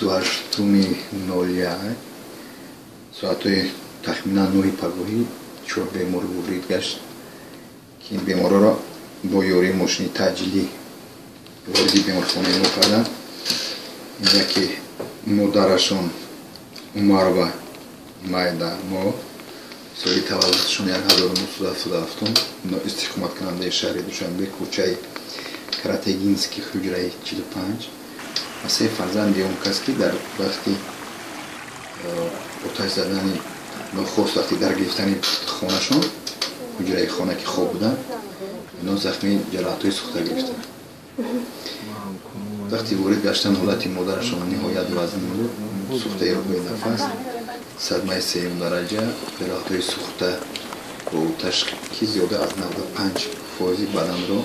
28-01 ساعت تخمینا 9 پگاهی 4 بیمار ورود گشت که این بیمارا را با یاری ماشین تجلی وارد بیمارخانه ما کردند. یکی مادرشون عمربه مایده ما سالی تولدشون 1977 استقامت کننده شهر دوشنبه کوچه کراتگینسکی حجره 45 و 3 فرزندی اون کس که در وقتی آتش زدن نخست وقتی در گرفتن خانهشون حجره خانه که خواب بودن اینا زخمی جراحت‌های سوخته گرفتن. وقتی وارد گشتن حالت مادرشون نهایت وزن بود، سوخته روی نفس، صدمه 3 درجه، جراحت‌های سوخته با آتش که زیاده از 95% بدن رو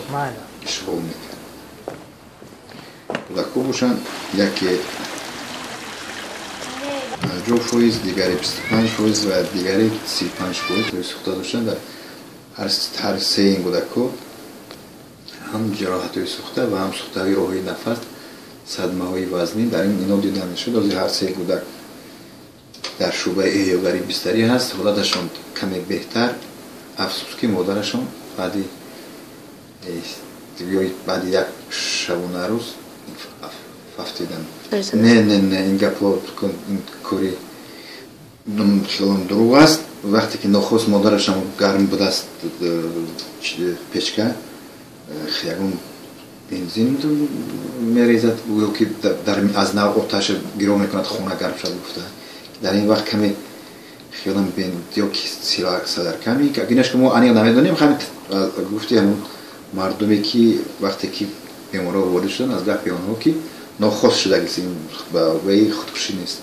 اشغال میکرد. کودک‌هاشون یکی 50%، دیگری 25% و دیگری 35% سوخته داشتن. در هر 3 این کودک‌ها هم جراحت‌های سوخته و هم سوخته‌های راه‌های نفس، صدمه‌های وزنی در اینا دیده می‌شد. از هر 3 کودک در شعبه احیاگری بستری هست، حالتشون کمی بهتر. افسوس که مادرشون بعد یک شبانه روز فهمیدن. نه این گپا کاری خیلی دروغ است. وقتی که نخست مادرشون گرم بود است پیچکه خیلی بنزین میریزد و که در از نو آتش گرو میکند خونه گرم شد گفته. در این وقت کمی خیلی بنزین سیلا صدر کمی که اگرش که ما آنی نمیدونیم خیلی گفته همون مردمی که وقتی که بیمارا وارد شدن از گفت آنها که نخست شده گیسیم با وی خودکشی نیست.